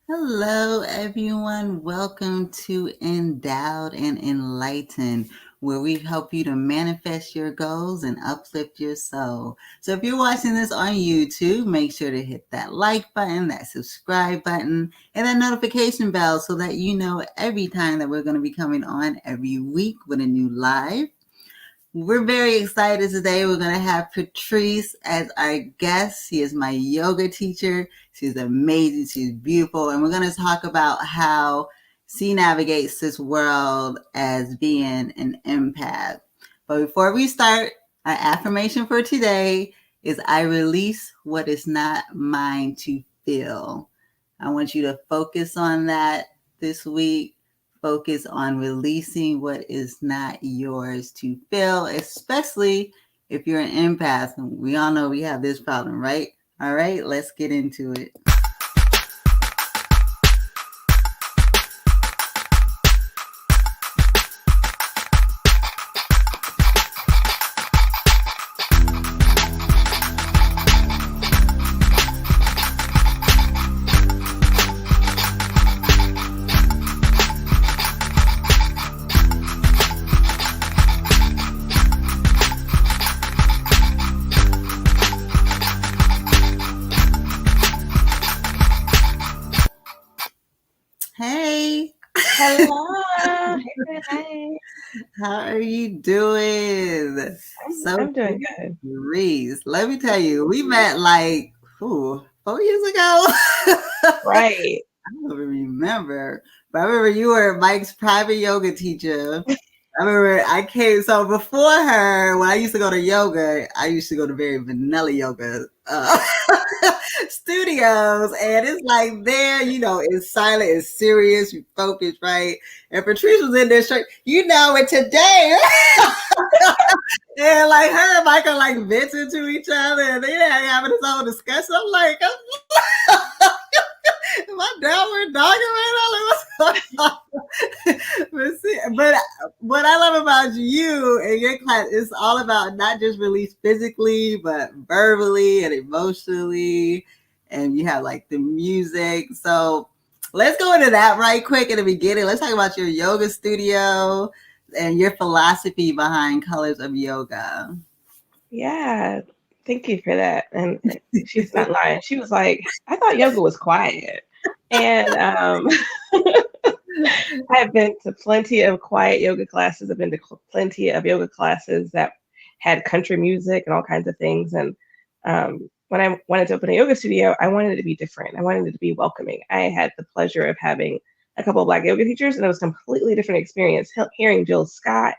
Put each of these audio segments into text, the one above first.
Hello, everyone. Welcome to N-Dowd and Enlighten, where we help you to manifest your goals and uplift your soul. So, if you're watching this on YouTube, make sure to hit that like button, that subscribe button, and that notification bell so that you know every time that we're going to be coming on every week with a new live. We're very excited today. We're going to have Patrice as our guest. She is my yoga teacher. She's amazing. She's beautiful. And we're going to talk about how she navigates this world as being an empath. But before we start, our affirmation for today is I release what is not mine to feel. I want you to focus on that this week. Focus on releasing what is not yours to feel, especially if you're an empath. We all know we have this problem, right? All right, let's get into it. Hey. Hello. Hey. How are you doing? I'm doing good. Reese, let me tell you, we met like 4 years ago. Right. I don't remember, but I remember you were Mike's private yoga teacher. I remember I came, so before her, when I used to go to yoga, I used to go to very vanilla yoga studios. And it's like there, it's silent, it's serious, you focus, right? And Patrice was in there straight, and today, and like her and Mike are like venting to each other and they having this whole discussion. I'm like, am I downward dogging right now? Like, what's going on? But what I love about you and your class is all about not just release physically, but verbally and emotionally. And you have like the music. So let's go into that right quick in the beginning. Let's talk about your yoga studio and your philosophy behind Colors of Yoga. Yeah. Thank you for that. And she's not lying. She was like, I thought yoga was quiet. And I've been to plenty of quiet yoga classes. I've been to plenty of yoga classes that had country music and all kinds of things. And when I wanted to open a yoga studio, I wanted it to be different. I wanted it to be welcoming. I had the pleasure of having a couple of Black yoga teachers, and it was a completely different experience hearing Jill Scott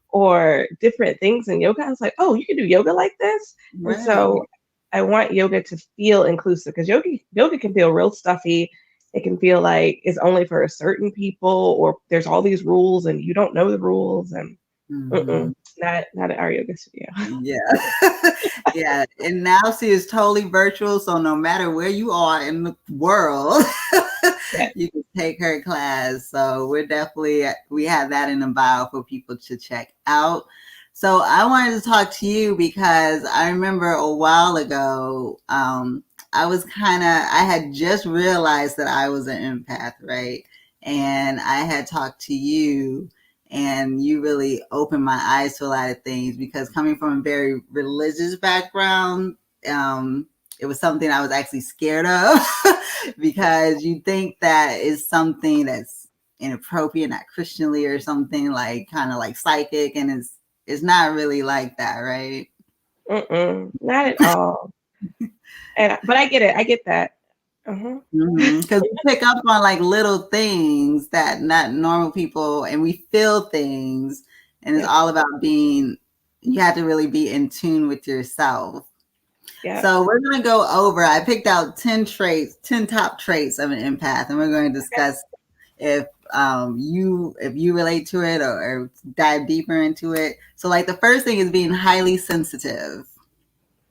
or different things in yoga. I was like, oh, you can do yoga like this? Right. And so I want yoga to feel inclusive, because yoga can feel real stuffy. It can feel like it's only for a certain people, or there's all these rules and you don't know the rules. And not at our yoga studio. Yeah. Yeah. And now she is totally virtual. So no matter where you are in the world, you can take her class. So we have that in the bio for people to check out. So I wanted to talk to you because I remember a while ago, I had just realized that I was an empath, right? And I had talked to you and you really opened my eyes to a lot of things, because coming from a very religious background, it was something I was actually scared of because you think that is something that's inappropriate, not Christianly, or something like kind of like psychic, and it's not really like that, right? Not at all. But I get it. I get that. Because we pick up on like little things that not normal people, and we feel things, and it's all about you have to really be in tune with yourself. Yeah. So we're going to go over, I picked out 10 top traits of an empath, and we're going to discuss if you relate to it or dive deeper into it. So like the first thing is being highly sensitive.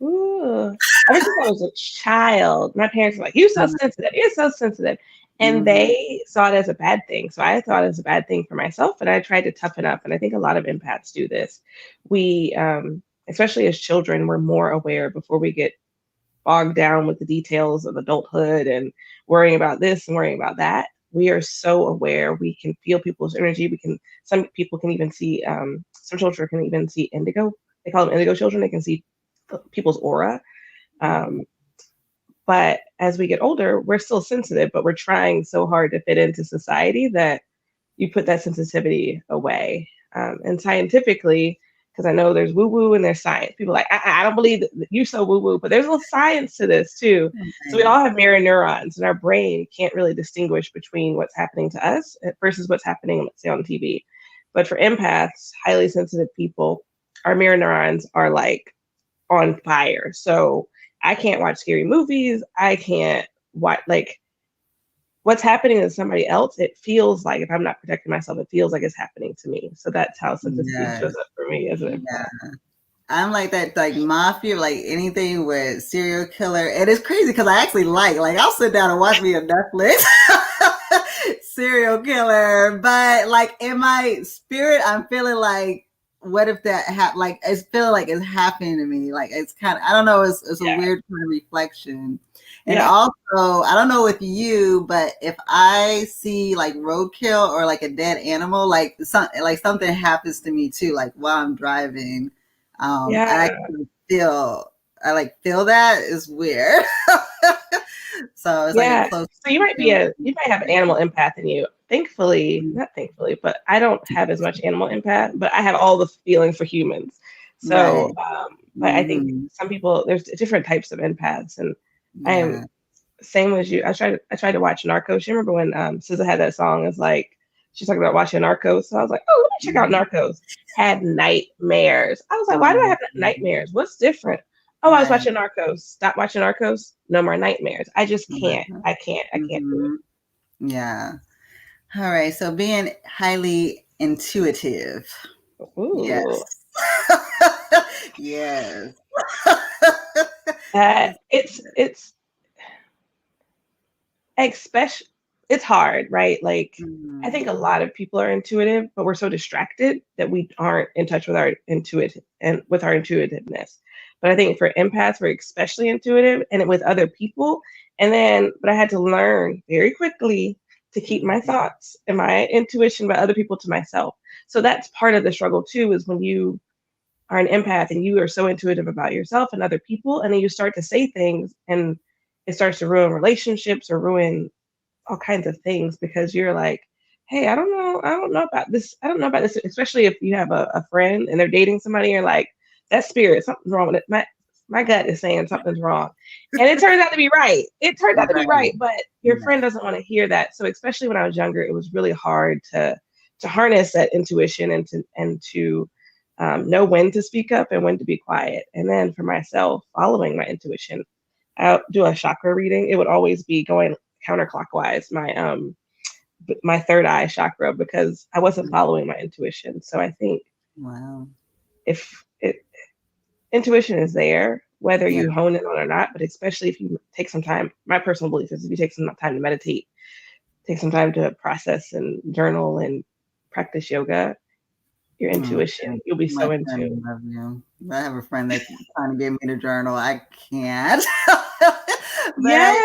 Ooh. Ever since I was a child, my parents were like, you're so sensitive. You're so sensitive. And they saw it as a bad thing. So I thought it was a bad thing for myself, and I tried to toughen up. And I think a lot of empaths do this. We, especially as children, we're more aware before we get bogged down with the details of adulthood and worrying about this and worrying about that. We are so aware. We can feel people's energy. Some people can even see, some children can even see indigo. They call them indigo children. They can see people's aura. Um, but as we get older, we're still sensitive, but we're trying so hard to fit into society that you put that sensitivity away. And scientifically, because I know there's woo woo and there's science. People are like, I don't believe that you're so woo woo, but there's a little science to this too. So we Right. all have mirror neurons, and our brain can't really distinguish between what's happening to us versus what's happening, let's say, on TV. But for empaths, highly sensitive people, our mirror neurons are like on fire. So I can't watch scary movies. I can't watch like what's happening to somebody else. It feels like if I'm not protecting myself, it feels like it's happening to me. So that's how sensitivity shows Yes. up for me as an Yeah. empath. I'm like that, like mafia, like anything with serial killer. And it's crazy because I actually like I'll sit down and watch me a Netflix serial killer, but like in my spirit, I'm feeling like, what if that like it's feeling like it's happening to me. Like it's kind of, I don't know, it's a Yeah. weird kind of reflection. And Yeah. also, I don't know with you, but if I see like roadkill or like a dead animal, like something happens to me too, like while I'm driving. I Yeah. actually feel that is weird. So it's like a Yeah. close So you might have animal empath in you. Thankfully, connection. not thankfully, but I don't have as much animal empath, but I have all the feelings for humans. So, Right. but I think Hmm. some people, there's different types of empaths, and I am Yeah. same as you. I tried to watch Narcos. You remember when SZA had that song? It's like she's talking about watching Narcos. So I was like, oh, let me check out Mhm. Narcos. Had nightmares. I was like, why Oh do I my have God. nightmares? What's different? Oh, I was Right. watching Narcos. Stop watching Narcos. No more nightmares. I just can't. Right. I can't. I can't do Hmm. Yeah. All right. So being highly intuitive. it. Yes. Ooh, Yes. that it's especially it's hard, right? Like I Mhm. think a lot of people are intuitive, but we're so distracted that we aren't in touch with our intuitive and with our intuitiveness. But I think for empaths, we're especially intuitive and with other people. But I had to learn very quickly to keep my thoughts and my intuition about other people to myself. So that's part of the struggle too, is when you are an empath and you are so intuitive about yourself and other people, and then you start to say things and it starts to ruin relationships or ruin all kinds of things because you're like, hey, I don't know about this. I don't know about this, especially if you have a friend and they're dating somebody, you're like, that spirit, something's wrong with it. My gut is saying something's wrong. And it turns out to be right. It turns out to be Right. right, but your friend Right. doesn't want to hear that. So especially when I was younger, it was really hard to harness that intuition and to know when to speak up and when to be quiet. And then for myself, following my intuition, I'll do a chakra reading. It would always be going counterclockwise, my third eye chakra, because I wasn't following my intuition. So I think Wow. if it intuition is there, whether Yeah. you hone in on it or not, but especially if you take some time, my personal belief is if you take some time to meditate, take some time to process and journal and practice yoga, your Oh, intuition, you'll be my so in friend tune. love you. I have a friend that's trying to get me to journal. I can't. but I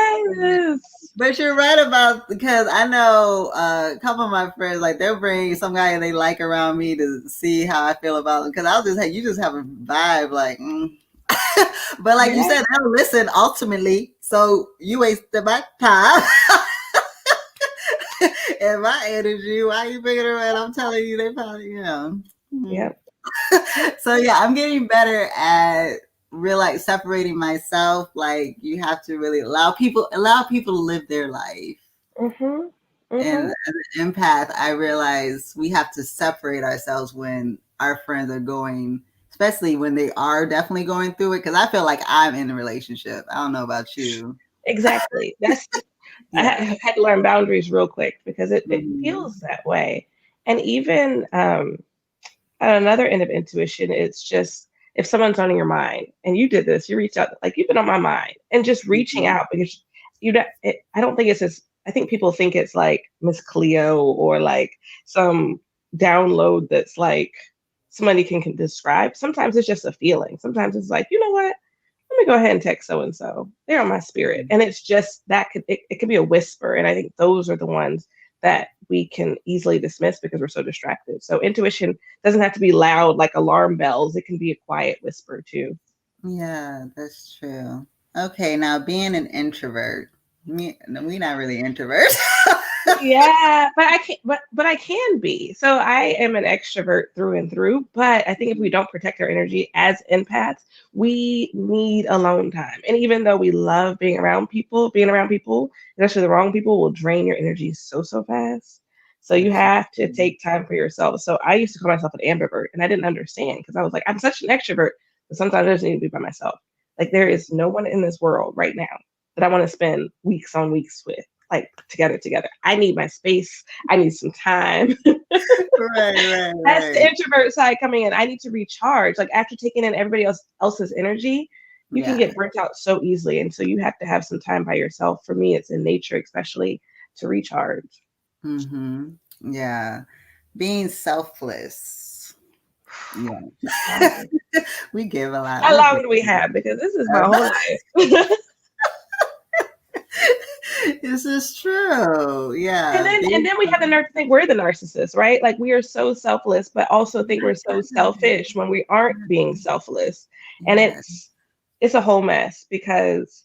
Yes. but you're right about, because I know a couple of my friends, like they'll bring some guy they like around me to see how I feel about them. Because I'll just, hey, you just have a vibe, like, but like you Yeah. said, they'll listen ultimately. So you wasted my time and my energy. Why you bringing it around? I'm telling you, they probably, Mhm. Yep. So yeah, I'm getting better at real separating myself. Like you have to really allow people to live their life. Mhm. And Mhm. as an empath, I realize we have to separate ourselves when our friends are going, especially when they are definitely going through it. Because I feel like I'm in a relationship. I don't know about you. Exactly. Yeah. Had to learn boundaries real quick because it Hmm. feels that way. And even at another end of intuition, it's just if someone's on your mind and you did this, you reached out, like you've been on my mind, and just reaching Hmm. out because I don't think it's as, I think people think it's like Miss Cleo or like some download that's like somebody can describe. Sometimes it's just a feeling. Sometimes it's like, you know what? let me go ahead and text so and so. They're on my spirit. And it's just that it could be a whisper. And I think those are the ones that we can easily dismiss because we're so distracted. So intuition doesn't have to be loud like alarm bells. It can be a quiet whisper too. Yeah, that's true. Okay, now being an introvert, we not really introverts. Yeah, but I can but I can be. So I am an extrovert through and through, but I think if we don't protect our energy as empaths, we need alone time. And even though we love being around people, especially the wrong people, will drain your energy so fast. So you That's have to take time for yourself. So I used to call myself an ambivert, and I didn't understand because I was like, I'm such an extrovert, but sometimes I just need to be by myself. Like there is no one in this world right now that I want to spend weeks on weeks with like together. I need my space. I need some time. right, right, That's the right. introvert side coming in. I need to recharge. Like after taking in everybody else's energy, you can Yeah. get burnt out so easily. And so you have to have some time by yourself. For me, it's in nature, especially to recharge. Mm-hmm. Yeah. Being selfless. Yeah. God. We give a lot. How We long give do we have? Because this is a my whole lot. life. This is true. And Yeah. then we have the nerve to think we're the narcissist, right? Like we are so selfless, but also think we're so selfish when we aren't being selfless. And Yeah. it's a whole mess because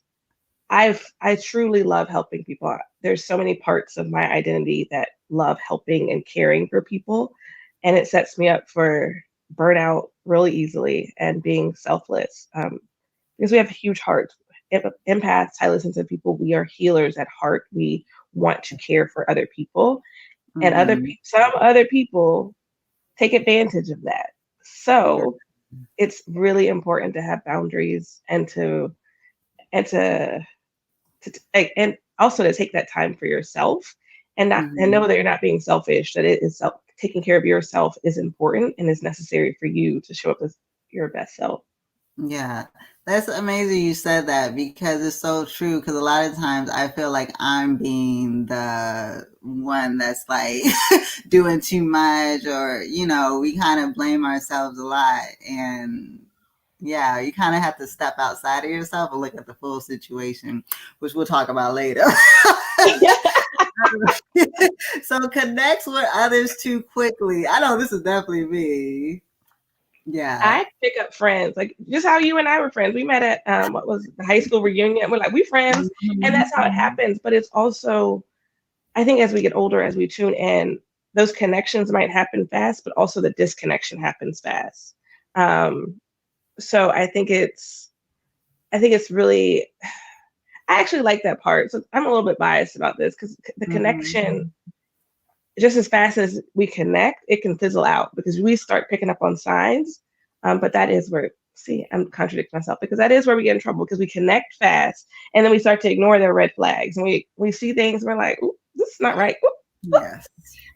I truly love helping people out. There's so many parts of my identity that love helping and caring for people. And it sets me up for burnout really easily and being selfless. Because we have huge hearts. Empaths, highly sensitive people, we are healers at heart. We want to care for other people, and Mm-hmm. some other people take advantage of that. Yeah. So it's really important to have boundaries and and also to take that time for yourself and Mm-hmm. know that you're not being selfish. That it is taking care of yourself is important and is necessary for you to show up as your best self. Yeah, that's amazing you said that because it's so true. Because a lot of times I feel like I'm being the one that's like doing too much, or, we kind of blame ourselves a lot. And yeah, you kind of have to step outside of yourself and look at the full situation, which we'll talk about later. So connects with others too quickly. I know this is definitely me. Yeah. I pick up friends, like just how you and I were friends. We met at what was it, the high school reunion. We're like, we friends, and that's how it Mhm. happens. But it's also, I think, as we get older, as we tune in, those connections might happen fast, but also the disconnection happens fast. Um, so I think it's really, I actually like that part. So I'm a little bit biased about this because the Mhm. connection, just as fast as we connect, it can fizzle out because we start picking up on signs. But that is where, see, I'm contradicting myself because that is where we get in trouble because we connect fast and then we start to ignore their red flags and we see things and we're like, ooh, this is not right. Ooh. Yes.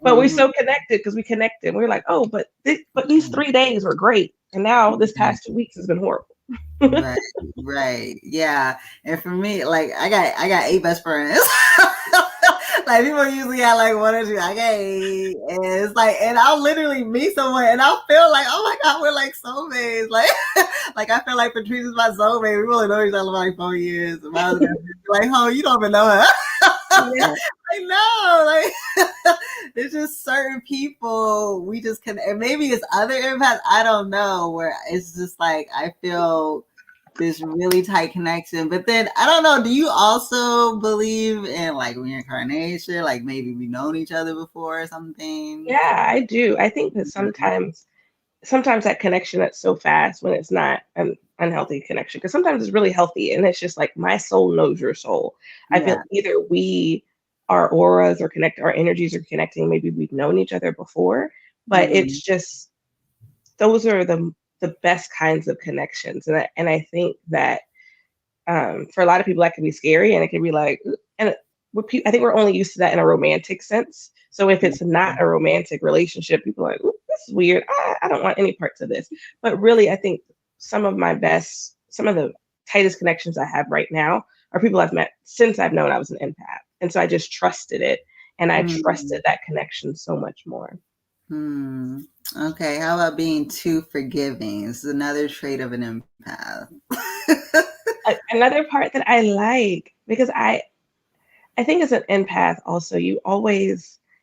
But we're Mhm. so connected because we connected. We're like, oh, but these 3 days were great, and now this past 2 weeks has been horrible. Right, right. Yeah. And for me, like I got eight best friends. Like people usually have like one or two. I got eight. And it's like, and I'll literally meet someone and I'll feel like, oh my God, we're like soulmates. Like like I feel like Patrice is my soulmate. We really know each other for like 4 years. And my husband be like, oh, you don't even know her. Yeah, I know, like there's just certain people we just can, and maybe it's other empaths. I don't know, where it's just like I feel this really tight connection. But then I don't know. Do you also believe in like reincarnation? Like maybe we known each other before or something? yeah, I do. I think that sometimes that connection that's so fast when it's not an unhealthy connection because sometimes it's really healthy and it's just like my soul knows your soul. I feel Yeah. either our auras are connected, our energies are connecting, maybe we've known each other before, but Mm-hmm. it's just those are the best kinds of connections. And I think that for a lot of people that can be scary and it can be like and I think we're only used to that in a romantic sense. So if it's not a romantic relationship, people are like, "Ooh, this is weird. I don't want any parts of this." But really, I think some of the tightest connections I have right now are people I've met since I've known I was an empath. And so I just trusted it and I Mm-hmm. trusted that connection so much more. Hmm. Okay. How about being too forgiving? It's another trait of an empath. Another part that I like, because I think as an empath also, you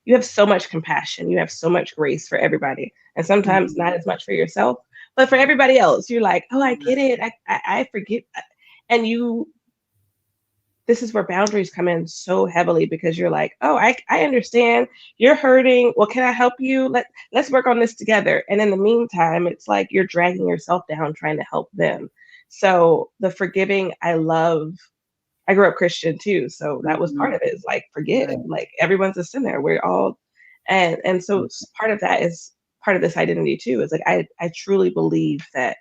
have so much compassion, you have so much grace for everybody, and sometimes not Mhm. as much for yourself, but for everybody else, you're like, oh, I get it, I forget, and you. This is where boundaries come in so heavily because you're like, oh, I understand you're hurting. Well, can I help you? Let's work on this together. And in the meantime, it's like you're dragging yourself down trying to help them. So the forgiving, I love. I grew up Christian too, so that was part Mhm. of it. Is like forgive, Right. like everyone's a sinner. We're all, and so part of that is part of this identity too. Is like I truly believe that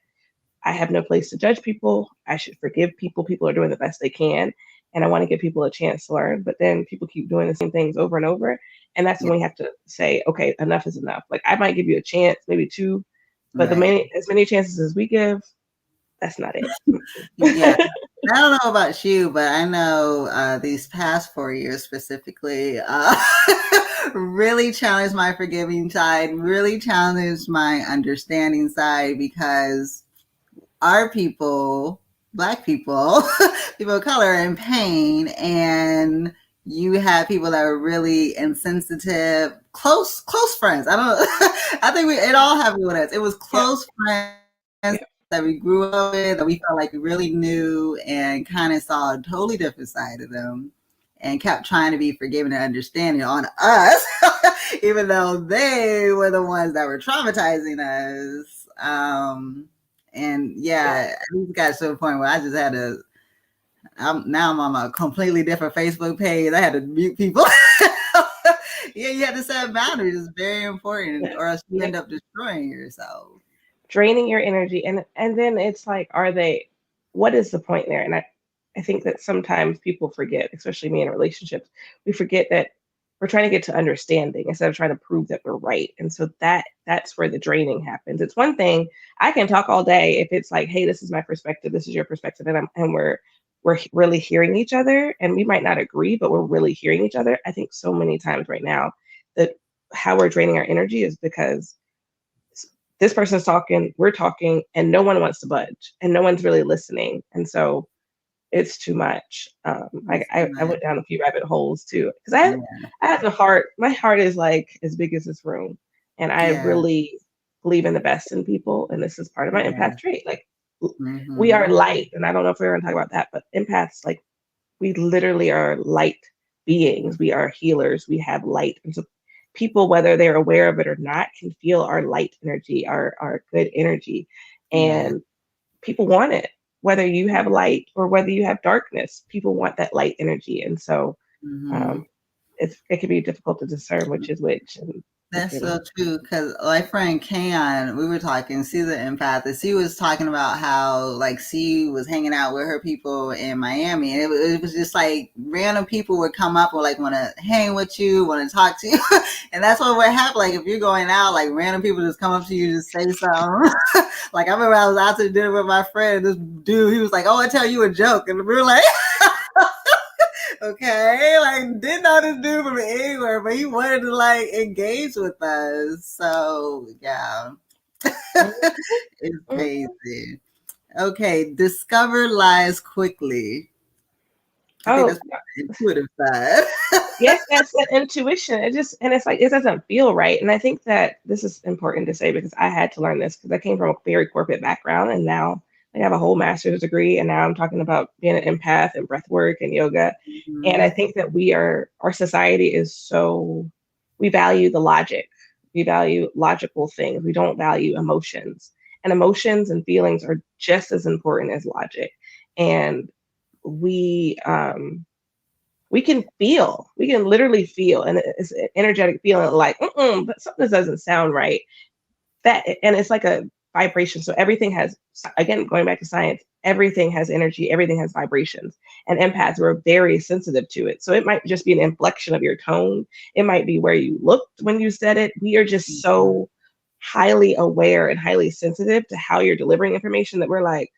I have no place to judge people. I should forgive people. People are doing the best they can, and I want to give people a chance to learn. But then people keep doing the same things over and over, and that's Yeah. when we have to say, okay, enough is enough. Like I might give you a chance, maybe two, but Right. as many chances as we give, that's not it. Yeah. I don't know about you, but I know these past 4 years specifically really challenged my forgiving side, really challenged my understanding side because our people, Black people, people of color, are in pain, and you had people that were really insensitive, close friends. I don't. I think it all happened with us. It was Yeah, close friends yeah, that we grew up with, that we felt like we really knew, and kind of saw a totally different side of them, and kept trying to be forgiving and understanding on us, even though they were the ones that were traumatizing us. And yeah. yeah, it got to a point where I just had to. Now I'm on a completely different Facebook page. I had to mute people. Yeah, you have to set boundaries. It's very important, Yeah. or else you Yeah. end up destroying yourself. Draining your energy, and then it's like, are they, what is the point there? And I think that sometimes people forget, especially me in relationships, we forget that we're trying to get to understanding instead of trying to prove that we're right. And so that's where the draining happens. It's one thing, I can talk all day if it's like, hey, this is my perspective, this is your perspective, and we're really hearing each other, and we might not agree, but we're really hearing each other. I think so many times right now that how we're draining our energy is because this person's talking, we're talking, and no one wants to budge, and no one's really listening, and so it's too much. It's too I much. went down a few rabbit holes too because Yeah, I have a heart. My heart is like as big as this room, and I yeah, really believe in the best in people, and this is part of my yeah. empath trait. Like we are Mm-hmm. light, and I don't know if we're going to talk about that, but empaths, like we literally are light beings. We are healers. We have light. And so people, whether they're aware of it or not, can feel our light energy, our good energy. Yeah. And people want it. Whether you have light or whether you have darkness, people want that light energy. And so Mm-hmm. um, it can be difficult to discern which is which. And it That's can, so true. Because my friend Kayon, we were talking. She's an empath, and she was talking about how like she was hanging out with her people in Miami, and it was just like random people would come up and like want to hang with you, want to talk to you, and that's what would happen. Like if you're going out, like random people just come up to you, just say something. Like I remember I was out to dinner with my friend, this dude, he was like, "Oh, I tell you a joke," and we were like. Okay, like didn't know this dude from anywhere, but he wanted to like engage with us. So yeah, it's mhm. crazy. Okay, discover lies quickly. I think Oh, that's the intuitive side. yes, that's the intuition. It just, and it's like it doesn't feel right. And I think that this is important to say because I had to learn this because I came from a very corporate background, and now I have a whole master's degree, and now I'm talking about being an empath and breath work and yoga. And I Mhm. think that our society is so, we value the logic. We value logical things. We don't value emotions. And emotions and feelings are just as important as logic. And we we can feel, we can literally feel, and it's an energetic feeling like, but something doesn't sound right. That, and it's like a vibration. So everything has, again, going back to science, everything has energy, everything has vibrations, and empaths were very sensitive to it. So it might just be an inflection of your tone. It might be where you looked when you said it. We are just Mhm. so highly aware and highly sensitive to how you're delivering information that we're like,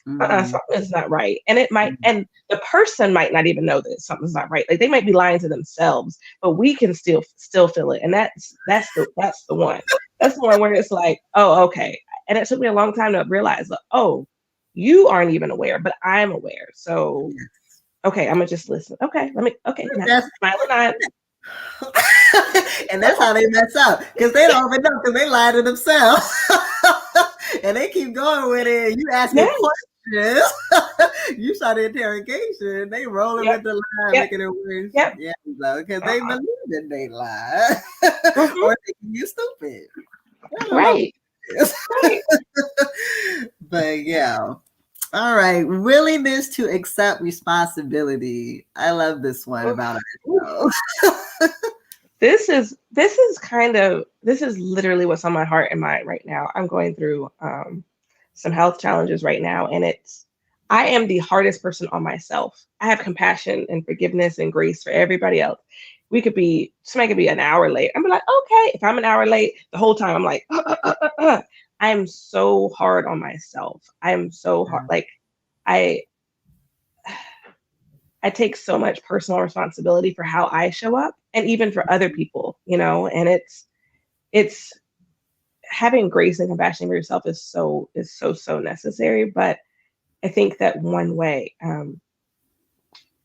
Mhm. something's not right. And it might, Mhm. and the person might not even know that something's not right. Like they might be lying to themselves, but we can still feel it. And that's the one. That's the one where it's like, oh, okay. And it took me a long time to realize, like, oh, you aren't even aware, but I'm aware. So, Yes. okay, I'm gonna just listen. Okay, okay, now, That's smile and nod. and that's how they mess up because they don't even know because they lie to themselves and they keep going with it. You asking Yes. questions, you start the interrogation, they rolling Yep. with the lie, Yep. making it worse. Yep. Yeah, because they Uh-uh. believe that they lie Hmm. or thinking you stupid. I don't know what Right. it is. Right. But yeah. All right. Willingness to accept responsibility. I love this one Oof. about Oof. ourselves. This is literally what's on my heart and mind right now. I'm going through some health challenges right now, and I am the hardest person on myself. I have compassion and forgiveness and grace for everybody else. Somebody could be an hour late. I'm like, okay. If I'm an hour late, the whole time I'm like, I'm so hard on myself. I'm so hard. Like I I take so much personal responsibility for how I show up and even for other people, and it's having grace and compassion for yourself is so necessary. But I think that one way,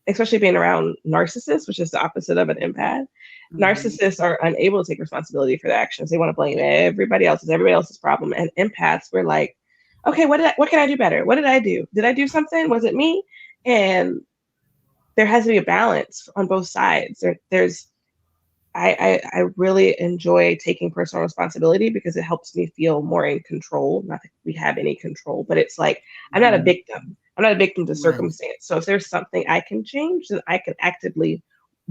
especially being around narcissists, which is the opposite of an empath, Mhm. narcissists are unable to take responsibility for their actions. They want to blame everybody else's problem. And empaths, we're like, okay, what can I do better? What did I do? Did I do something? Was it me? And there has to be a balance on both sides. There's I really enjoy taking personal responsibility because it helps me feel more in control. Not that we have any control, but it's like I'm not a Mhm. victim. I'm not a victim to Right. circumstance. So if there's something I can change, then I can actively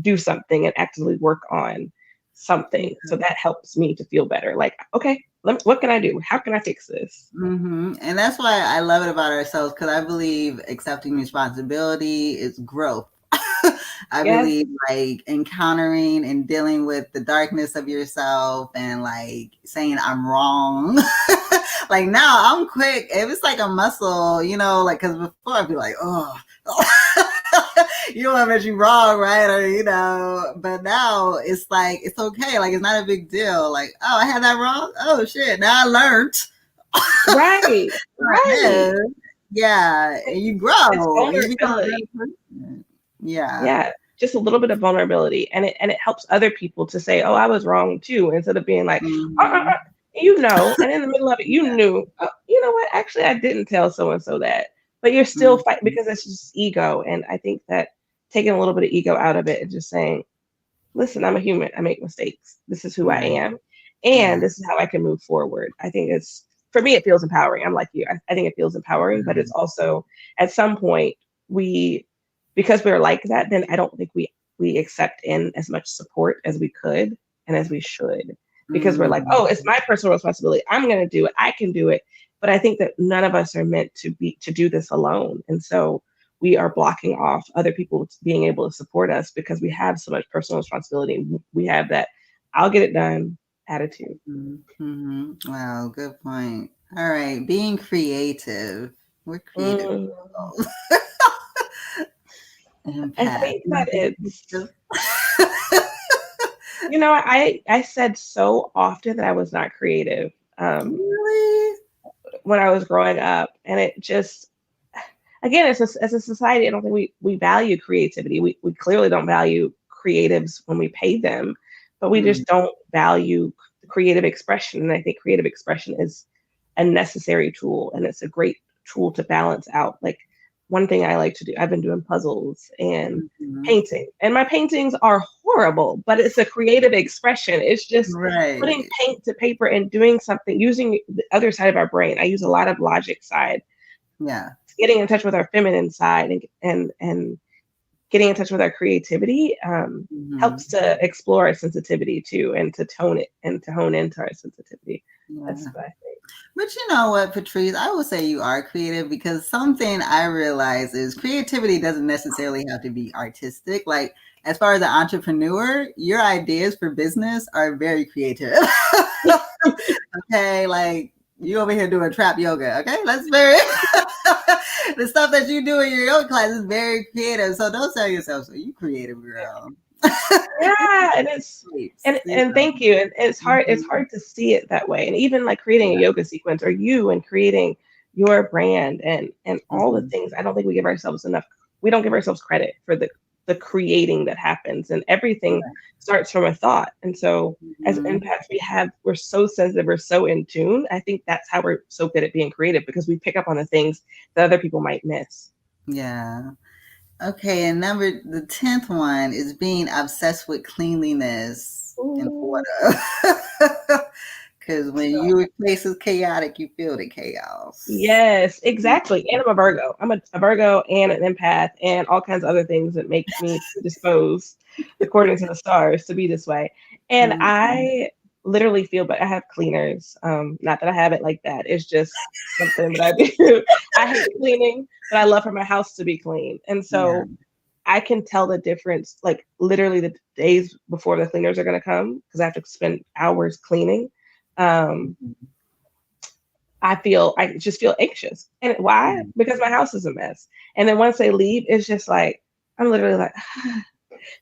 do something and actively work on something. So that helps me to feel better. Like, okay, what can I do? How can I fix this? And that's why I love it about ourselves because I believe accepting responsibility is growth. I Yes. believe like encountering and dealing with the darkness of yourself and like saying I'm wrong. Like now I'm quick. If it's like a muscle, like because before I'd be like, oh, you don't want to admit you wrong, right? Or but now it's like it's okay. Like it's not a big deal. Like, oh, I had that wrong. Oh shit, now I learned. Right. Right. Yes. Yeah, and you It's grow. You become a vulnerability. better person. Yeah. Yeah, just a little bit of vulnerability, and it helps other people to say, "Oh, I was wrong too," instead of being like, Mhm. and in the middle of it, you Yeah. knew, oh, you know what? Actually, I didn't tell so and so that, but you're still fighting Mhm. because it's just ego, and I think that taking a little bit of ego out of it and just saying, "Listen, I'm a human. I make mistakes. This is who I Right. am, and Yeah. this is how I can move forward." I think it's for me, it feels empowering. I'm like you. I think it feels empowering, but it's also at some point we because we're like that, then I don't think we accept in as much support as we could and as we should because we're like, Mhm. oh, it's my personal responsibility. I'm going to do it. I can do it. But I think that none of us are meant to do this alone, and so we are blocking off other people being able to support us because we have so much personal responsibility. We have that I'll get it done attitude. Mhm. Wow, good point. All right, being creative. We're creative Mm, people. I Empath. think You that want to be it's creative? I said so often that I was not creative Really? when I was growing up, and it just again, as a society, I don't think we value creativity. We clearly don't value creatives when we pay them, but we Mm. just don't value creative expression. And I think creative expression is a necessary tool, and it's a great tool to balance out. Like one thing I like to do, I've been doing puzzles and Mhm. painting, and my paintings are horrible, but it's a creative expression. It's just putting Right. paint to paper and doing something using the other side of our brain. I use a lot of logic side, Yeah. getting in touch with our feminine side, and getting in touch with our creativity Mhm. helps to explore our sensitivity too, and to tone it and to hone into our sensitivity. That's Yeah. what I think. But you know what, Patrice? I would say you are creative because something I realize is creativity doesn't necessarily have to be artistic. Like, as far as an entrepreneur, your ideas for business are very creative. Okay, like you over here doing trap yoga. Okay, that's very the stuff that you do in your yoga class is very creative. So don't tell yourself, "So you creative, girl." Yeah, and Sleeps, you and know. thank you. And it's hard Mhm. to see it that way. And even like creating a yoga sequence or you and creating your brand and all the Mhm. things. I don't think we don't give ourselves credit for the creating that happens, and everything Right. starts from a thought. And so as Mhm. empaths, we're so sensitive, we're so in tune. I think that's how we're so good at being creative, because we pick up on the things that other people might miss. Yeah. Okay, and the 10th one is being obsessed with cleanliness and Ooh, order. Because when so your place is chaotic, you feel the chaos. yes, exactly. And I'm a Virgo. I'm a Virgo and an empath and all kinds of other things that make me predisposed, according to the stars, to be this way. And Mhm. I literally feel, but I have cleaners. Not that I have it like that. It's just something that I do. I hate cleaning, but I love for my house to be clean. And Yeah. so I can tell the difference, like literally the days before the cleaners are going to come, because I have to spend hours cleaning. Um, I just feel anxious. And why? Yeah. Because my house is a mess. And then once they leave, it's just like, I'm literally like,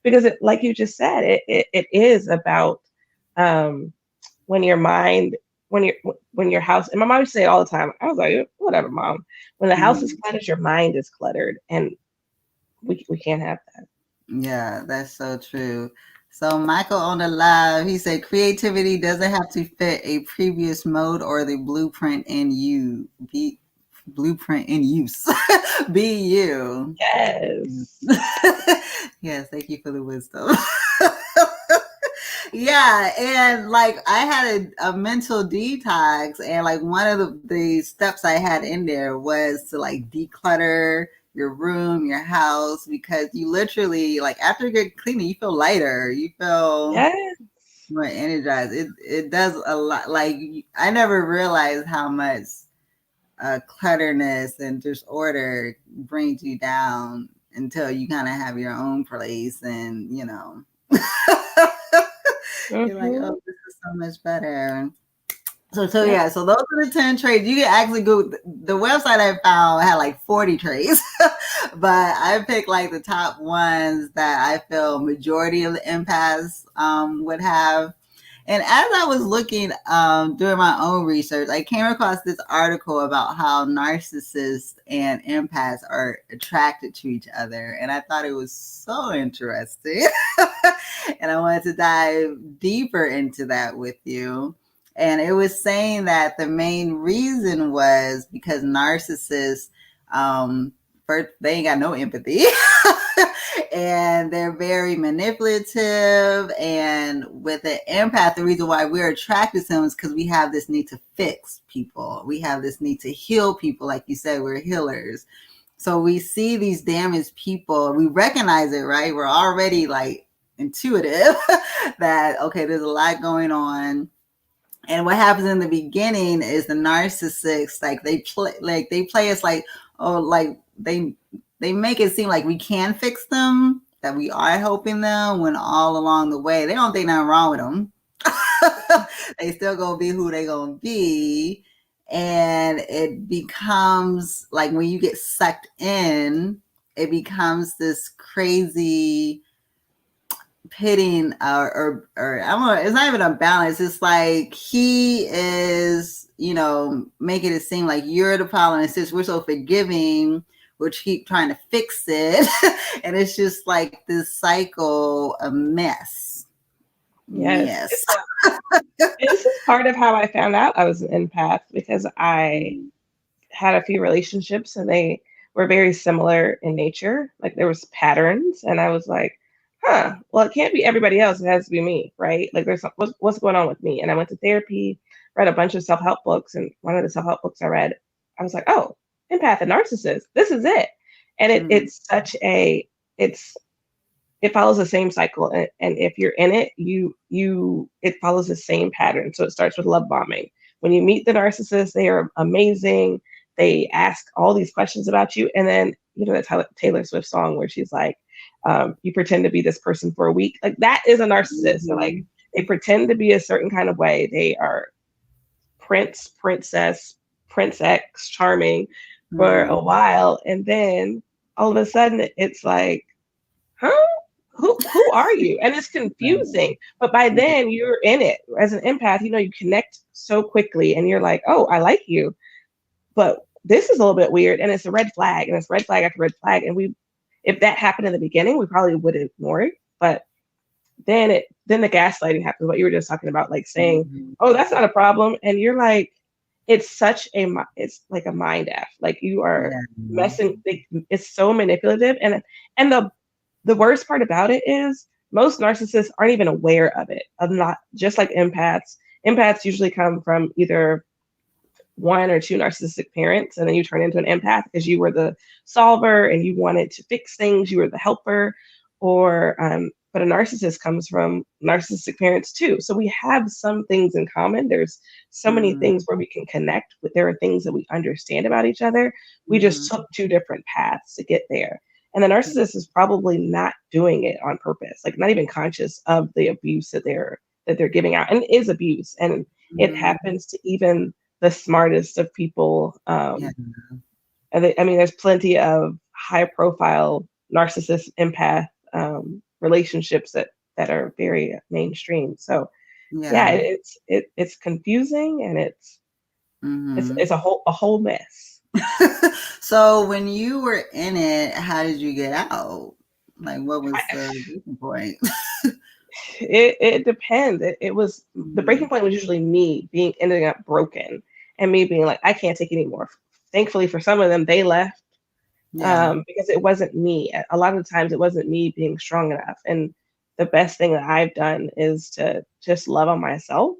because it, like you just said, it is about um, when your mind, when your house, and my mom used to say it all the time. I was like, whatever, mom. When the house is Mhm. cluttered, your mind is cluttered. And we can't have that. Yeah, that's so true. So Michael on the live, he said creativity doesn't have to fit a previous mode or the blueprint in you. Be blueprint in use. Be you. Yes. Yes, thank you for the wisdom. Yeah, and like I had a mental detox, and like one of the steps I had in there was to like declutter your room, your house, because you literally like after you get cleaning, you feel lighter, you feel Yes. more energized. It does a lot. Like I never realized how much clutterness and disorder brings you down until you kind of have your own place, and you know. You're like, oh, Hmm. this is so much better. So Yep. yeah, so those are the 10 traits. You can actually go the website I found had like 40 traits, but I picked like the top ones that I feel majority of the empaths would have. And as I was looking doing my own research, I came across this article about how narcissists and empaths are attracted to each other, and I thought it was so interesting. And I wanted to dive deeper into that with you. And it was saying that the main reason was because narcissists, first, they ain't got no empathy. And they're very manipulative. And with an empath, the reason why we're attracted to them is because we have this need to fix people. We have this need to heal people. Like you said, we're healers. So we see these damaged people, we recognize it, right? We're already like intuitive that, okay, there's a lot going on. And what happens in the beginning is the narcissists, like they play us like, oh, like they make it seem like we can fix them, that we are helping them, when all along the way they don't think nothing wrong with them. They still gonna be who they gonna be. And it becomes like when you get sucked in, it becomes this crazy pitting or I don't know, it's not even a balance. It's like he is, you know, making it seem like you're the problem. And since we're so forgiving, we'll keep trying to fix it. And it's just like this cycle of mess. Yes. Yes. And this is part of how I found out I was an empath, because I had a few relationships and they were very similar in nature. Like there was patterns, and I was like, huh, well, it can't be everybody else. It has to be me, right? Like what's going on with me? And I went to therapy, read a bunch of self-help books. And one of the self-help books I read, I was like, oh, empath and narcissist, this is it. And Mm-hmm. it's such a, it's, it follows the same cycle, and if you're in it, it follows the same pattern. So it starts with love bombing. When you meet the narcissist, they are amazing. They ask all these questions about you, and then you know that Taylor Swift song where she's like, you pretend to be this person for a week. Like that is a narcissist. So like Mm-hmm. they pretend to be a certain kind of way. They are prince, princess, prince X, charming for a Mm-hmm. while, and then all of a sudden it's like, huh? Who are you? And it's confusing. But by Yeah. then you're in it. As an empath, you know, you connect so quickly and you're like, oh, I like you. But this is a little bit weird, and it's a red flag, and it's red flag after red flag. And if that happened in the beginning, we probably would ignore it. But then the gaslighting happens, what you were just talking about, like saying, Mhm. oh, that's not a problem. And you're like, it's like a mind F. Like you are Yeah. messing, like, it's so manipulative. And the worst part about it is most narcissists aren't even aware of it. Of not just like empaths. Empaths usually come from either one or two narcissistic parents, and then you turn into an empath because you were the solver and you wanted to fix things, you were the helper. Or but a narcissist comes from narcissistic parents too, so we have some things in common. There's so many Mhm. things where we can connect with. There are things that we understand about each other. We just Mhm. took two different paths to get there, and the narcissist is probably not doing it on purpose, like not even conscious of the abuse that they're giving out. And it is abuse, and it Mhm. happens to even the smartest of people. Yeah. I mean, there's plenty of high profile narcissist empath relationships that are very mainstream. So yeah, Yeah. it's confusing, and it's Mhm. a whole mess. So when you were in it, how did you get out? Like, what I, was the breaking point? it depends. It was the breaking Mhm. point was usually me being ending up broken, and me being like, I can't take it anymore. Thankfully for some of them, they left Yeah. because it wasn't me. A lot of the times, it wasn't me being strong enough. And the best thing that I've done is to just love on myself,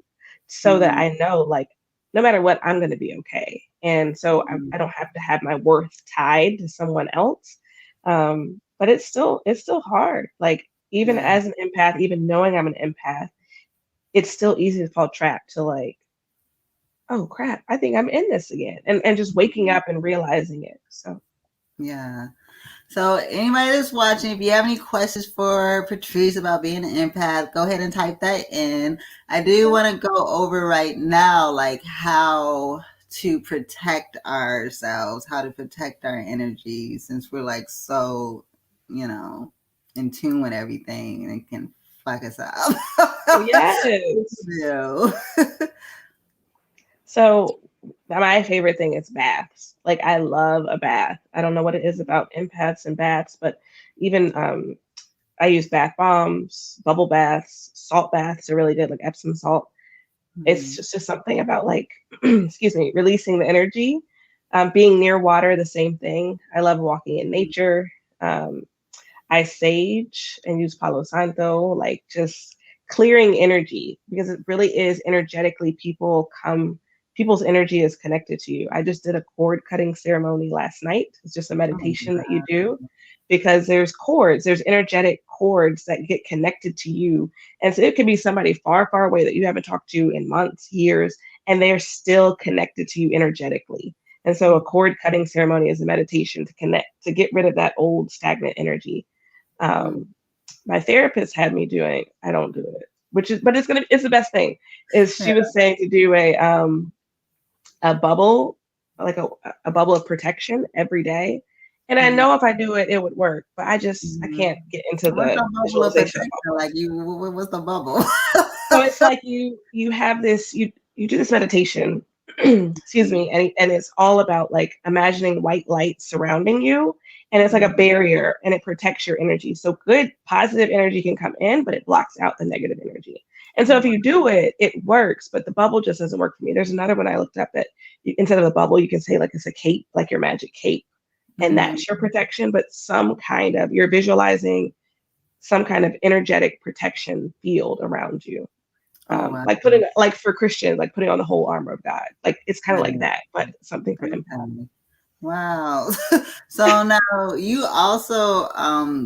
so that Mhm. I know, like, no matter what, I'm going to be okay. And so I Mhm. don't have to have my worth tied to someone else. But it's still hard. Like, even Yeah. as an empath, even knowing I'm an empath, it's still easy to fall trapped to, like, oh crap, I think I'm in this again, and just waking Mhm. up and realizing it. So Yeah. So, anybody that's watching, if you have any questions for Patrice about being an empath, go ahead and type that in. I do want to go over right now, like how to protect ourselves, how to protect our energy, since we're like so, you know, in tune with everything and it can fuck us up. yes. No. So my favorite thing is baths. Like, I love a bath. I don't know what it is about empaths and baths, but even I use bath bombs, bubble baths, salt baths are really good, like Epsom salt. It's Mhm. just something about, like, excuse me, releasing the energy. Being near water, the same thing. I love walking in nature. Um, I sage and use Palo Santo, like, just clearing energy, because it really is energetically, people's energy is connected to you. I just did a cord cutting ceremony last night. It's just a Oh, meditation that you do, because there's energetic cords that get connected to you. And so it could be somebody far, far away that you haven't talked to in months, years, and they're still connected to you energetically. And so a cord cutting ceremony is a meditation to connect, to get rid of that old stagnant energy. wow. um, my therapist had me doing. I don't do it, but it's the best thing. Is Yeah. she was saying to do a bubble, like a bubble of protection every day. And I Mhm. know if I do it, it would work, but I Mhm. can't get into What's the the bubble of visualization of protection? bubbles. Like what's the bubble? So it's like you have this, you do this meditation, excuse me, and it's all about, like, imagining white light surrounding you, and it's like a Mhm. barrier, and it protects your energy. So good positive energy can come in, but it blocks out the negative energy. And so Oh, if you do it, it works, but the bubble just doesn't work for me. There's another one I looked up that instead of the bubble, you can say, like, it's a cape, like your magic cape, and mhm. that's your protection, but you're visualizing some kind of energetic protection field around you. Oh, wow. Like putting, like, for Christians, like putting on the whole armor of God. Like, it's kind of like Right. that, but something for empath. Okay. Wow. So now you also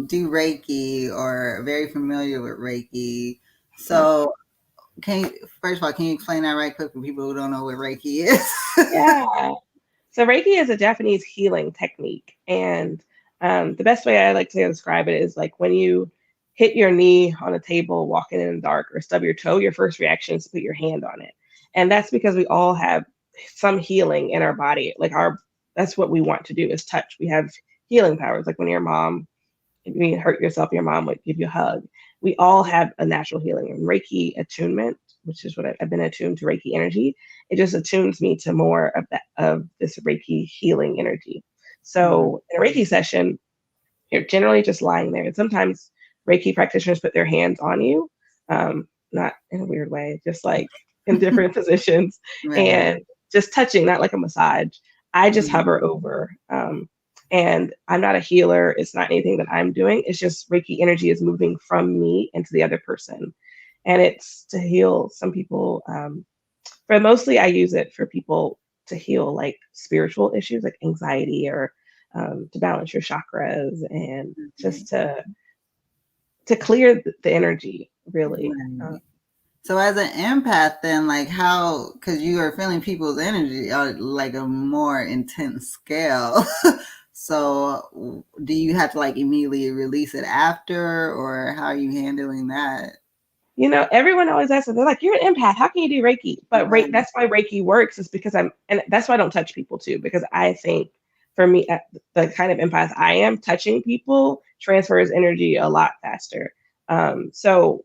do Reiki or are very familiar with Reiki. Yeah. So first of all, can you explain that right quick for people who don't know what Reiki is? Yeah. So Reiki is a Japanese healing technique, and the best way I like to describe it is like when you hit your knee on a table walking in the dark, or stub your toe, your first reaction is to put your hand on it, and that's because we all have some healing in our body. Like, our that's what we want to do, is touch. We have healing powers. Like, when your mom, if you hurt yourself, your mom would give you a hug. We all have a natural healing. And Reiki attunement, which is what I've been attuned to Reiki energy, it just attunes me to more of that, of this Reiki healing energy. Mm-hmm. So in a Reiki session, you're generally just lying there. And sometimes Reiki practitioners put their hands on you, not in a weird way, just like in different positions Right. and just touching, not like a massage. I just Mm-hmm. hover over. And I'm not a healer. It's not anything that I'm doing. It's just Reiki energy is moving from me into the other person. And it's to heal some people. But mostly I use it for people to heal like spiritual issues like anxiety or to balance your chakras and Right. just to clear the energy really. Right. So as an empath, then, like, how? Because you are feeling people's energy on like a more intense scale. So do you have to like immediately release it after, or how are you handling that? Everyone always asks, they're like, "You're an empath. How can you do Reiki?" But Right. that's why Reiki works is because and that's why I don't touch people too, because I think for me, the kind of empath I am, touching people transfers energy a lot faster. So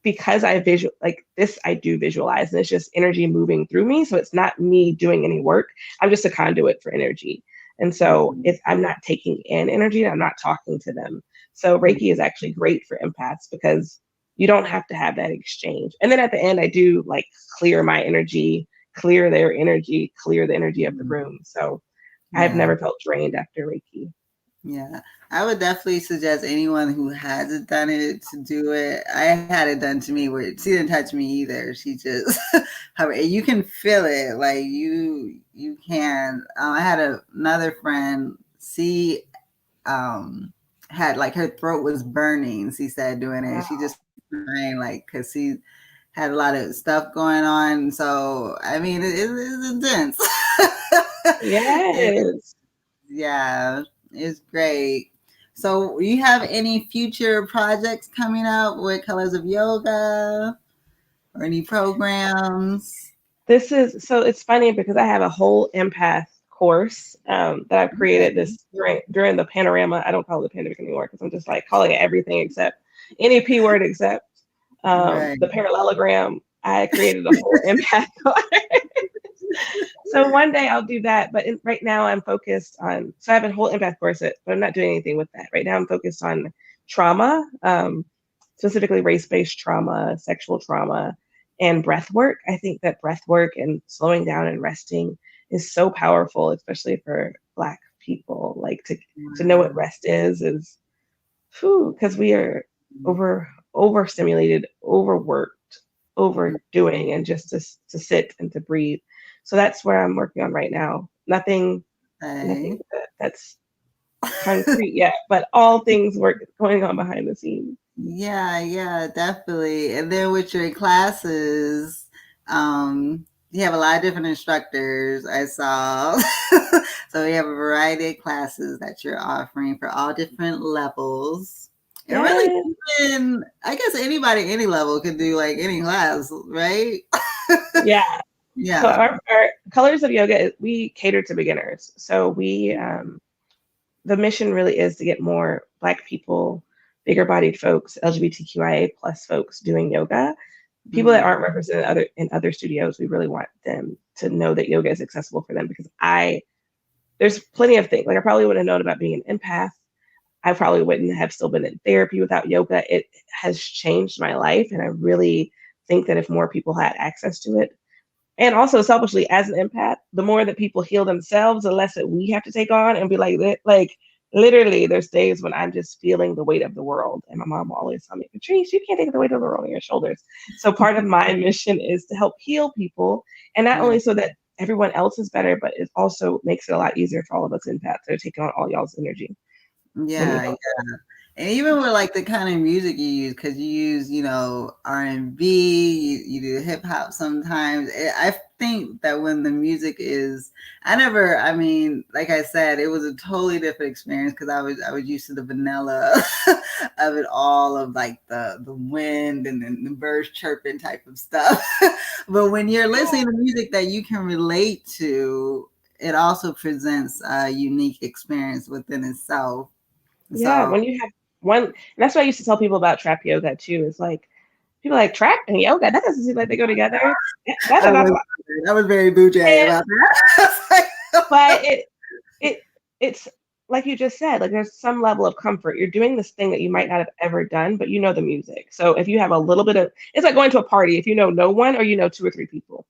because I visual like this, I do visualize, and it's just energy moving through me. So it's not me doing any work. I'm just a conduit for energy. And so Mhm. if I'm not taking in energy, I'm not talking to them. So Reiki is actually great for empaths because you don't have to have that exchange. And then at the end, I do like clear my energy, clear their energy, clear the energy of the Mhm. room. So I've Yeah. never felt drained after Reiki. Yeah, I would definitely suggest anyone who hasn't done it to do it. I had it done to me where she didn't touch me either. She just, you can feel it. Like you can. I had another friend. She had like her throat was burning. She said doing it. She Wow. just crying like because she had a lot of stuff going on. So I mean, it's intense. It, Yes. yeah, it's great. So, you have any future projects coming up with Colors of Yoga or any programs? This is so it's funny because I have a whole empath course that I've created Okay. this during the panorama. I don't call it the pandemic anymore because I'm just like calling it everything except any P word except Right. the parallelogram. I created a whole empath course. So one day I'll do that, but right now I'm focused on. So I have a whole empath course, but I'm not doing anything with that right now. I'm focused on trauma, specifically race-based trauma, sexual trauma, and breath work. I think that breath work and slowing down and resting is so powerful, especially for Black people. Like to know what Wow. rest is because we are overstimulated, overworked, overdoing, and just to sit and to breathe. So that's where I'm working on right now. Nothing Okay. that's concrete yet, but all things work going on behind the scenes. Yeah, yeah, definitely. And then with your classes, you have a lot of different instructors, I saw. So you have a variety of classes that you're offering for all different levels. And really, Yes. even, I guess anybody, any level could do like any class, right? Yeah. So Yeah. our colors of yoga, we cater to beginners. So the mission really is to get more Black people, bigger bodied folks, LGBTQIA plus folks doing yoga. People that Mhm. aren't represented in other studios, we really want them to know that yoga is accessible for them because there's plenty of things. Like I probably would have known about being an empath. I probably wouldn't have still been in therapy without yoga. It has changed my life. And I really think that if more people had access to it, and also selfishly as an empath, the more that people heal themselves, the less that we have to take on and be like literally there's days when I'm just feeling the weight of the world. And my mom will always tell me, Patrice, you can't take the weight of the world on your shoulders. So part of my mission is to help heal people. And not Right. only so that everyone else is better, but it also makes it a lot easier for all of us empaths that are taking on all y'all's energy when we Yeah, help. yeah. And even with like the kind of music you use, because you use, R&B, you do hip hop sometimes. I think that when the music is, I mean, like I said, it was a totally different experience because I was used to the vanilla of it all, of like the wind and then the birds chirping type of stuff. But when you're listening to music that you can relate to, it also presents a unique experience within itself. Yeah, So when you have one, and that's what I used to tell people about trap yoga too, is like, people like trap and yoga. That doesn't seem like they go together. That's I not. was I was very bougie And about that. but it it's like you just said, like there's some level of comfort. You're doing this thing that you might not have ever done, but you know the music. So if you have a little bit of, it's like going to a party. If you know no one or you know two or three people,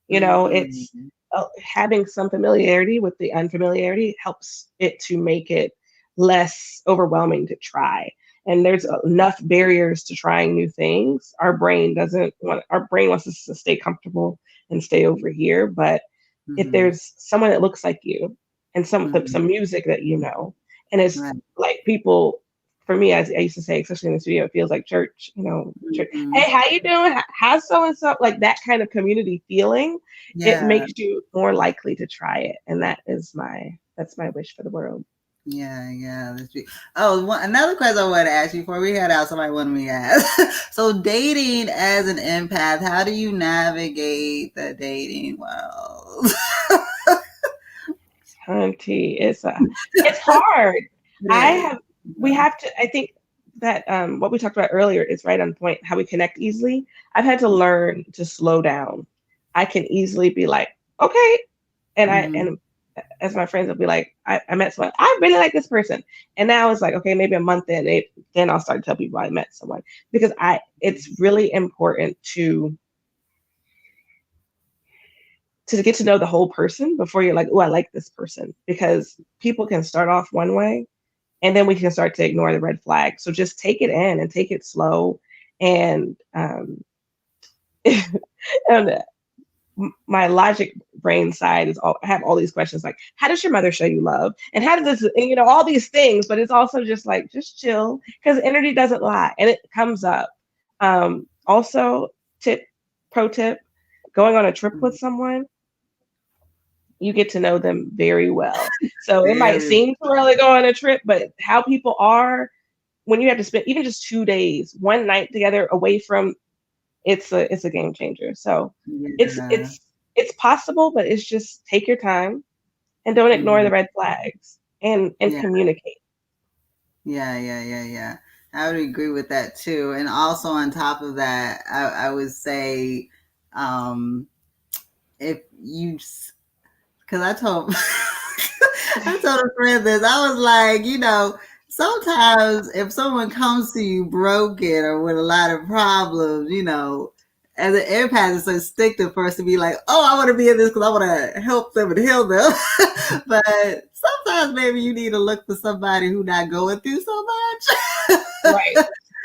it's Mhm. having some familiarity with the unfamiliarity helps it to make it less overwhelming to try. And there's enough barriers to trying new things. Our brain wants us to stay comfortable and stay over here. But if Mhm. there's someone that looks like you and Mhm. some music that you know, and it's Right. like people, for me, as I used to say, especially in the studio, it feels like church, church. Mhm. Hey, how you doing? How's so and so? Like that kind of community feeling, it Yeah. makes you more likely to try it. And that's my wish for the world. Yeah, yeah. Oh, another question I want to ask you before we head out. Somebody wanted me to ask. So, dating as an empath, how do you navigate the dating world? Hunty, it's hard. It I is. have we have to I think that what we talked about earlier is right on point, how we connect easily. I've had to learn to slow down. I can easily be like, okay, Mm-hmm. and as my friends will be like, I met someone, I really like this person. And now it's like, okay, maybe a month in, then I'll start to tell people I met someone. Because it's really important to get to know the whole person before you're like, oh, I like this person. Because people can start off one way and then we can start to ignore the red flag. So just take it in and take it slow. And and my logic brain side I have all these questions like, how does your mother show you love? And how does this, and, all these things, but it's also just like, just chill because energy doesn't lie and it comes up. Also, pro tip, going on a trip with someone, you get to know them very well. So it might Very. seem too early to go on a trip, but how people are when you have to spend even just 2 days, one night together away from, it's a game changer. So it's Yeah. it's it's possible, but it's just take your time and don't ignore Mhm. the red flags and Yeah. communicate. Yeah. Yeah. Yeah. Yeah. I would agree with that too. And also on top of that, I would say, um, if you, because I told I told a friend this. I was like, sometimes if someone comes to you broken or with a lot of problems, as an empath, it's instinctive for us to be like, oh, I want to be in this because I want to help them and heal them. But sometimes maybe you need to look for somebody who's not going through so much. Right.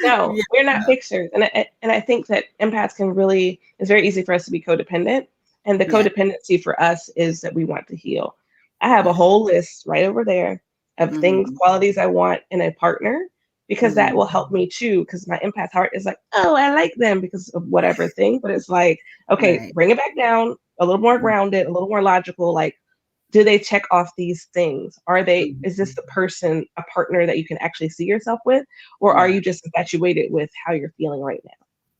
No, Yeah. we're not fixers. And I think that empaths can really, it's very easy for us to be codependent. And the Yeah. codependency for us is that we want to heal. I have a Yeah. whole list right over there of things, Hmm. qualities I want in a partner, because that Hmm. will help me too. Because my empath heart is like, oh, I like them because of whatever thing. But it's like, okay, Right. bring it back down, a little more grounded, a little more logical. Like, do they check off these things? Is this Hmm. the person, a partner that you can actually see yourself with? Or are Yeah. you just infatuated with how you're feeling right now?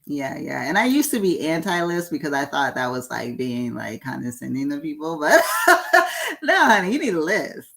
Yeah, yeah. And I used to be anti-list because I thought that was like being like condescending to people. But no, honey, you need a list.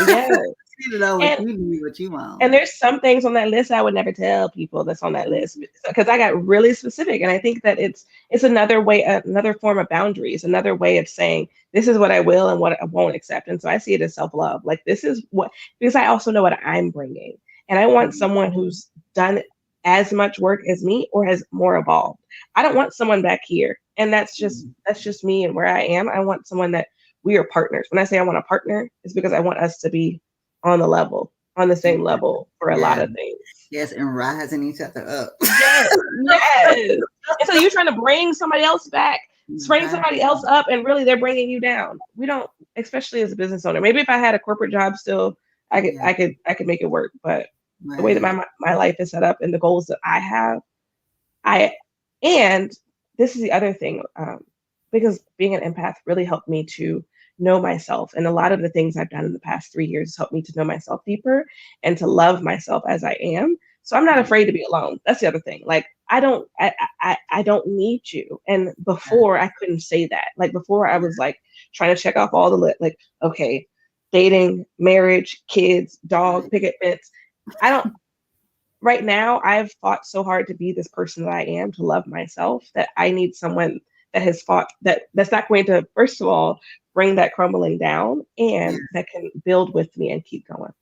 Yeah. You need to know what And you need, what you want. and there's some things on that list I would never tell people that's on that list because I got really specific. And I think that it's another way, another form of boundaries, another way of saying this is what I will and what I won't accept. And so I see it as self-love. Like this is what, because I also know what I'm bringing. And I want Mhm. someone who's done as much work as me or has more evolved. I don't want someone back here. And that's just me and where I am. I want someone that we are partners. When I say I want a partner, it's because I want us to be on the level, on the same Yeah, level for a lot yeah, of things. yes, and rising each other up. Yes, yes. And so you're trying to bring somebody else back, bring Right, somebody else up, and really they're bringing you down. We don't, especially as a business owner. Maybe if I had a corporate job still, I could, yeah, I could, I could make it work. But the way that right. my life is set up and the goals that I have, I and this is the other thing, because being an empath really helped me to know myself, and a lot of the things I've done in the past 3 years helped me to know myself deeper and to love myself as I am. So I'm not Mhm. afraid to be alone. That's the other thing. Like I don't need you. And before I couldn't say that. Like before I was like trying to check off all the like okay, dating, marriage, kids, Yeah, dog, right. picket fence. I don't. right now I've fought so hard to be this person that I am, to love myself, that I need someone that has fought that's not going to, first of all, bring that crumbling down, Yeah. and that can build with me and keep going.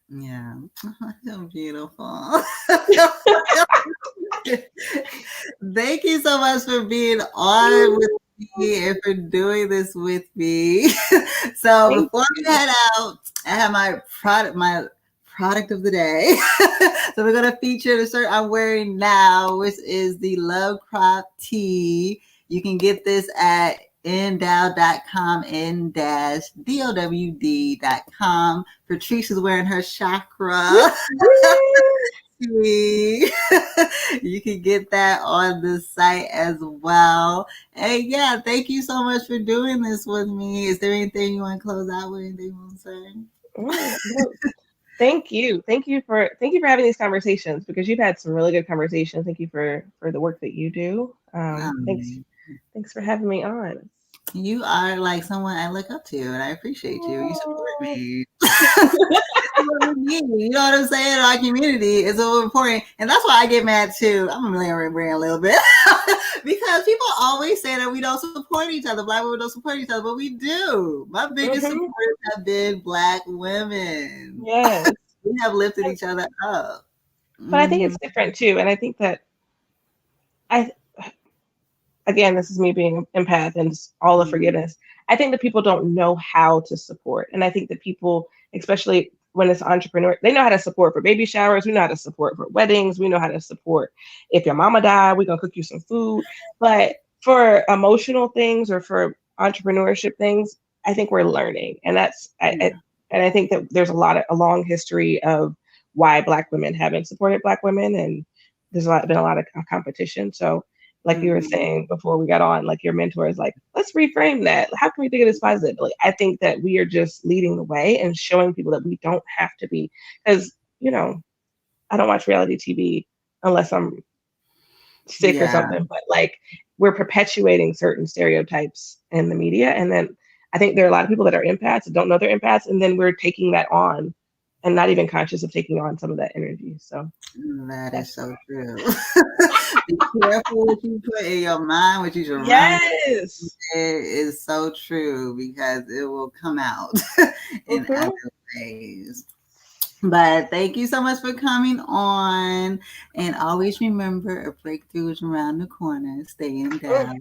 Yeah. Oh, so beautiful. Thank you so much for being on with me and for doing this with me. So Thank before we you. head out, I have my product of the day. So we're gonna feature the shirt I'm wearing now, which is the Love Crop Tee. You can get this at N-Dowd.com, N-Dowd.com. Patrice is wearing her chakra. You can get that on the site as well. And yeah, thank you so much for doing this with me. Is there anything you want to close out with? Anything you want to say? No, thank you for having these conversations, because you've had some really good conversations. Thank you for the work that you do. Um, Thanks for having me on. you are like someone I look up to, and I appreciate you. You support Oh. me. What we need. You know what I'm saying? Our community is so important. And that's why I get mad too. I'm gonna bring a little bit. Because people always say that we don't support each other. Black women don't support each other, but we do. My biggest Hmm. supporters have been Black women. Yes. We have lifted And- each other up. but I think Hmm. it's different too. And I think that I again, this is me being an empath and just all the forgiveness. I think that people don't know how to support. And I think that people, especially when it's entrepreneur, they know how to support for baby showers. We know how to support for weddings. We know how to support if your mama died, we're gonna cook you some food. But for emotional things or for entrepreneurship things, I think we're learning. And and I think that there's a long history of why Black women haven't supported Black women, and been a lot of competition. So like you were Hmm. saying before we got on, like your mentor is like, let's reframe that. How can we think of this positively? I think that we are just leading the way and showing people that we don't have to be, because, I don't watch reality TV unless I'm sick or Yeah. something, but like we're perpetuating certain stereotypes in the media. And then I think there are a lot of people that are empaths that don't know they're empaths. And then we're taking that on and not even conscious of taking on some of that energy. So That is that's, so true. Be careful what you put in your mind, what you surround yes. it is so true because it will come out in other Hmm. ways. But thank you so much for coming on. And always remember a breakthrough is around the corner. Stay in doubt.